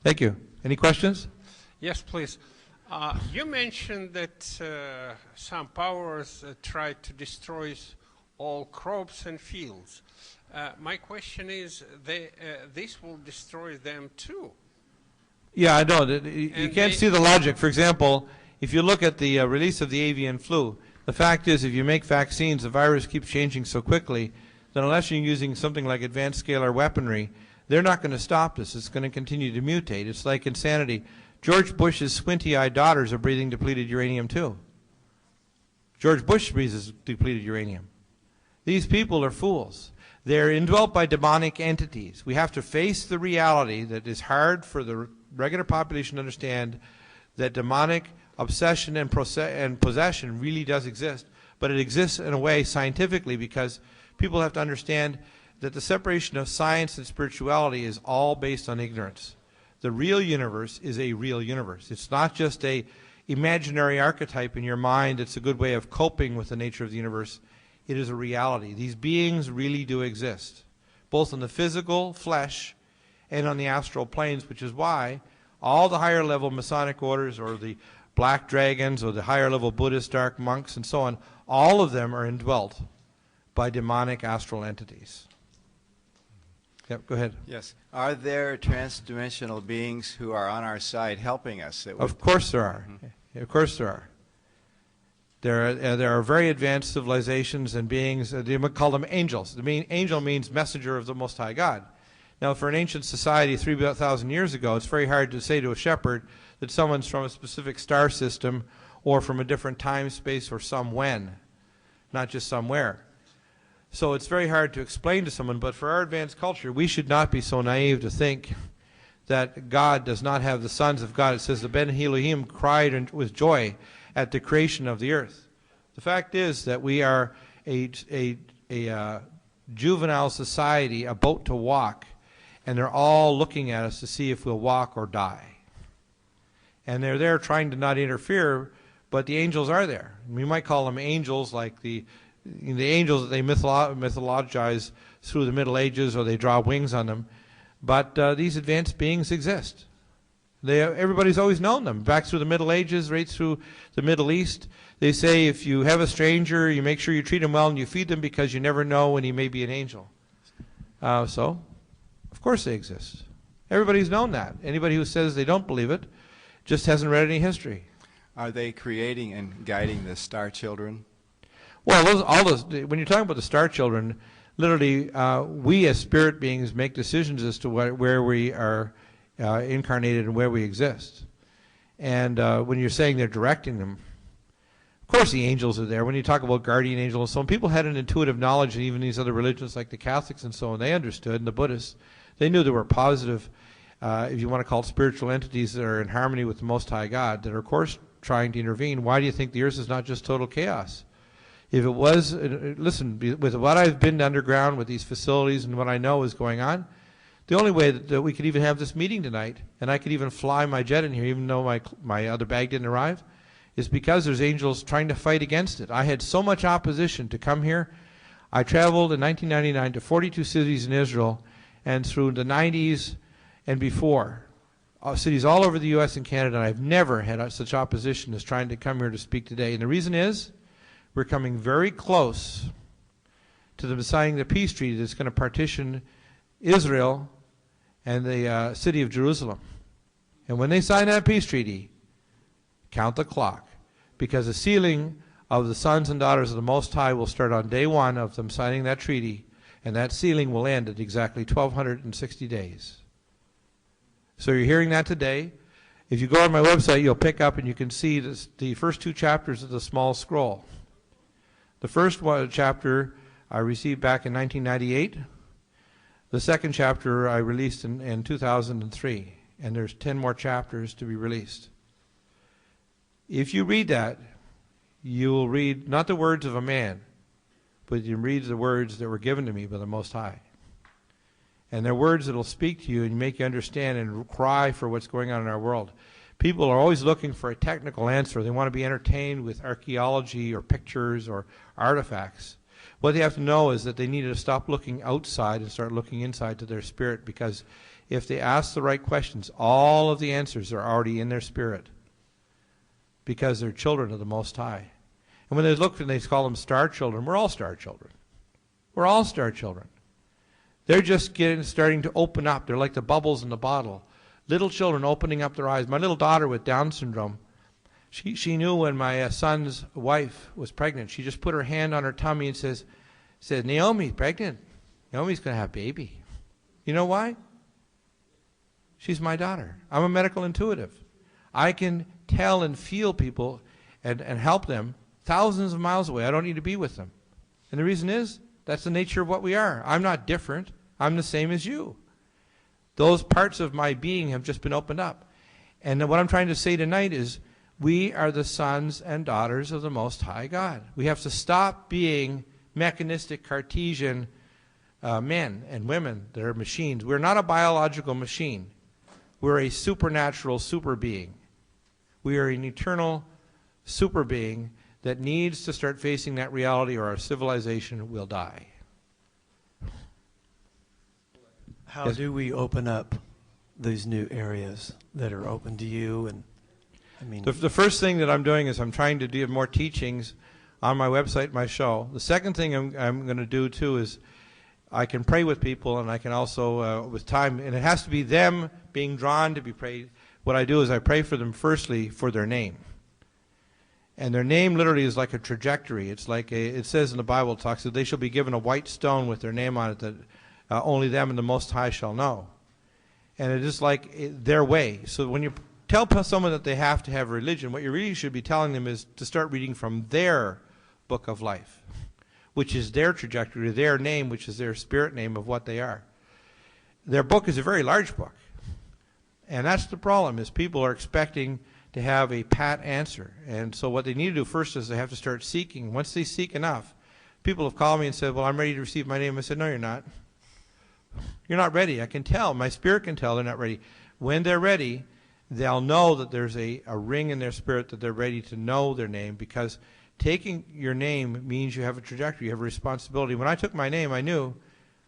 Thank you. Any questions? Yes, please. You mentioned that some powers try to destroy all crops and fields. My question is, this will destroy them too. Yeah, I know. You can't see the logic. For example, if you look at the release of the avian flu, the fact is if you make vaccines, the virus keeps changing so quickly that unless you're using something like advanced scalar weaponry, they're not going to stop this. It's going to continue to mutate. It's like insanity. George Bush's squinty-eyed daughters are breathing depleted uranium too. George Bush breathes depleted uranium. These people are fools. They're indwelt by demonic entities. We have to face the reality that is hard for the regular population to understand, that demonic obsession and possession really does exist, but it exists in a way scientifically, because people have to understand that the separation of science and spirituality is all based on ignorance. The real universe is a real universe. It's not just a imaginary archetype in your mind. It's a good way of coping with the nature of the universe. It is a reality. These beings really do exist, both in the physical flesh and on the astral planes, which is why all the higher level Masonic orders, or the Black Dragons, or the higher level Buddhist dark monks and so on, all of them are indwelt by demonic astral entities. Yep, go ahead. Yes. Are there transdimensional beings who are on our side helping us? Of course there are. Mm-hmm. Of course there are. There are very advanced civilizations and beings. They call them angels. Angel means messenger of the Most High God. Now, for an ancient society 3,000 years ago, it's very hard to say to a shepherd that someone's from a specific star system or from a different time, space, or somewhen, not just somewhere. So it's very hard to explain to someone, but for our advanced culture, we should not be so naive to think that God does not have the sons of God. It says the Ben Elohim cried with joy at the creation of the earth. The fact is that we are a juvenile society about to walk, and they're all looking at us to see if we'll walk or die. And they're there trying to not interfere, but the angels are there. We might call them angels, like the angels that they mythologize through the Middle Ages, or they draw wings on them. But these advanced beings exist. Everybody's always known them. Back through the Middle Ages, right through the Middle East, they say if you have a stranger, you make sure you treat him well and you feed him, because you never know when he may be an angel. So, of course they exist. Everybody's known that. Anybody who says they don't believe it just hasn't read any history. Are they creating and guiding the star children? Well, when you're talking about the star children, literally, we as spirit beings make decisions as to where we are incarnated and where we exist. And when you're saying they're directing them, of course the angels are there. When you talk about guardian angels and so on, people had an intuitive knowledge, and even these other religions like the Catholics and so on, they understood, and the Buddhists, they knew there were positive, if you want to call it spiritual entities that are in harmony with the Most High God, that are of course trying to intervene. Why do you think the earth is not just total chaos? If it was, listen, with what I've been underground with these facilities and what I know is going on, the only way that we could even have this meeting tonight, and I could even fly my jet in here even though my other bag didn't arrive, is because there's angels trying to fight against it. I had so much opposition to come here. I traveled in 1999 to 42 cities in Israel, and through the 90s and before, cities all over the U.S. and Canada, and I've never had such opposition as trying to come here to speak today. And the reason is, we're coming very close to them signing the peace treaty that's going to partition Israel and the city of Jerusalem. And when they sign that peace treaty, count the clock, because the sealing of the sons and daughters of the Most High will start on day one of them signing that treaty, and that sealing will end at exactly 1,260 days. So you're hearing that today. If you go on my website, you'll pick up and you can see the first two chapters of the small scroll. The first chapter I received back in 1998. The second chapter I released in 2003, and there's 10 more chapters to be released. If you read that, you will read not the words of a man, but you read the words that were given to me by the Most High. And they're words that will speak to you and make you understand and cry for what's going on in our world. People are always looking for a technical answer. They want to be entertained with archaeology or pictures or artifacts. What they have to know is that they need to stop looking outside and start looking inside to their spirit, because if they ask the right questions, all of the answers are already in their spirit, because they're children of the Most High. And when they look and they call them star children, we're all star children. We're all star children. They're just starting to open up. They're like the bubbles in the bottle. Little children opening up their eyes. My little daughter with Down syndrome, she knew when my son's wife was pregnant. She just put her hand on her tummy and said, Naomi's pregnant. Naomi's going to have a baby. You know why? She's my daughter. I'm a medical intuitive. I can tell and feel people and help them thousands of miles away. I don't need to be with them. And the reason is, that's the nature of what we are. I'm not different. I'm the same as you. Those parts of my being have just been opened up. And what I'm trying to say tonight is, we are the sons and daughters of the Most High God. We have to stop being mechanistic, Cartesian men and women that are machines. We're not a biological machine. We're a supernatural super being. We are an eternal super being that needs to start facing that reality, or our civilization will die. How do we open up these new areas that are open to you? And I mean, the first thing that I'm doing is I'm trying to do more teachings on my website, my show. The second thing I'm going to do too is I can pray with people, and I can also, with time, and it has to be them being drawn to be prayed. What I do is I pray for them firstly for their name. And their name literally is like a trajectory. It's like it says in the Bible, it talks that they shall be given a white stone with their name on it, that only them and the Most High shall know. And it is like their way. So when you tell someone that they have to have religion, what you really should be telling them is to start reading from their book of life, which is their trajectory, their name, which is their spirit name of what they are. Their book is a very large book. And that's the problem, is people are expecting to have a pat answer. And so what they need to do first is they have to start seeking. Once they seek enough, people have called me and said, well, I'm ready to receive my name. I said, no, you're not. You're not ready. I can tell. My spirit can tell they're not ready. When they're ready, they'll know that there's a ring in their spirit that they're ready to know their name, because taking your name means you have a trajectory, you have a responsibility. When I took my name, I knew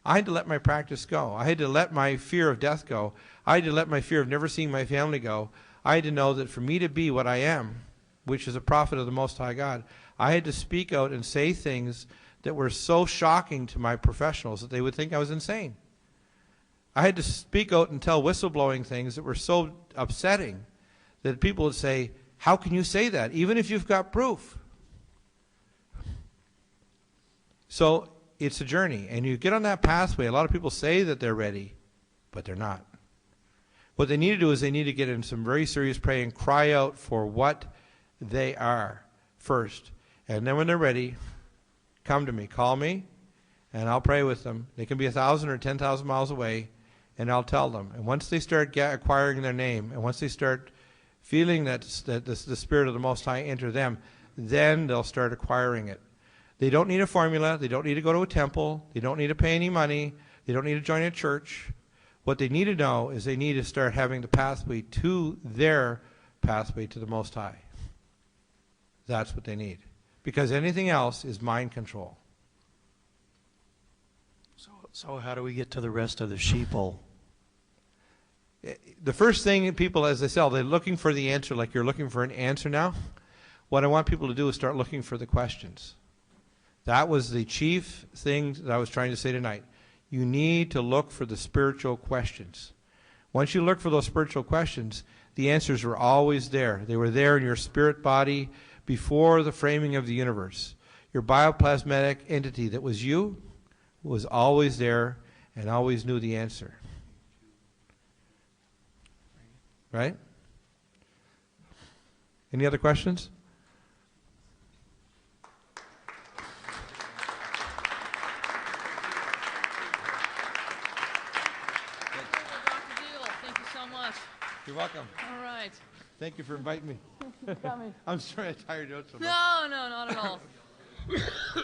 I had to let my practice go. I had to let my fear of death go. I had to let my fear of never seeing my family go. I had to know that for me to be what I am, which is a prophet of the Most High God, I had to speak out and say things that were so shocking to my professionals that they would think I was insane. I had to speak out and tell whistleblowing things that were so upsetting that people would say, how can you say that, even if you've got proof? So it's a journey, and you get on that pathway. A lot of people say that they're ready, but they're not. What they need to do is they need to get in some very serious prayer and cry out for what they are first. And then when they're ready, come to me, call me, and I'll pray with them. They can be 1,000 or 10,000 miles away, and I'll tell them. And once they start acquiring their name, and once they start feeling that the Spirit of the Most High enter them, then they'll start acquiring it. They don't need a formula. They don't need to go to a temple. They don't need to pay any money. They don't need to join a church. What they need to know is they need to start having the pathway to their pathway to the Most High. That's what they need. Because anything else is mind control. So how do we get to the rest of the sheeple? The first thing people, as they say, they're looking for the answer, like you're looking for an answer now. What I want people to do is start looking for the questions. That was the chief thing that I was trying to say tonight. You need to look for the spiritual questions. Once you look for those spiritual questions, the answers were always there. They were there in your spirit body before the framing of the universe. Your bioplasmatic entity that was you was always there and always knew the answer. Right? Any other questions? You're welcome. All right. Thank you for inviting me. I'm sorry I tired you out so much. No, not at all.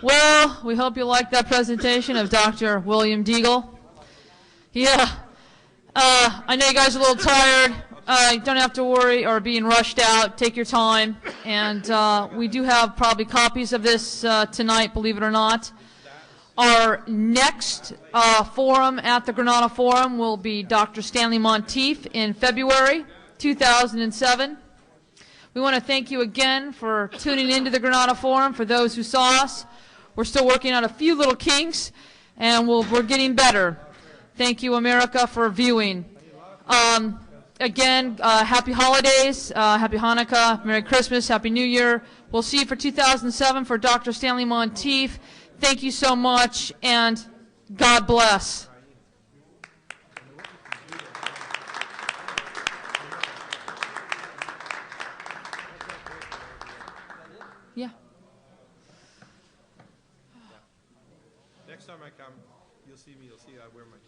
Well, we hope you liked that presentation of Dr. William Deagle. Yeah. I know you guys are a little tired. You don't have to worry or being rushed out. Take your time. And we do have probably copies of this tonight, believe it or not. Our next forum at the Granada Forum will be Dr. Stanley Monteith in February 2007. We want to thank you again for tuning into the Granada Forum. For those who saw us, we're still working on a few little kinks, and we're getting better. Thank you, America, for viewing. Again, happy holidays, happy Hanukkah, Merry Christmas, Happy New Year. We'll see you for 2007 for Dr. Stanley Monteith. Thank you so much, and God bless. Yeah. Next time I come, you'll see me, I wear my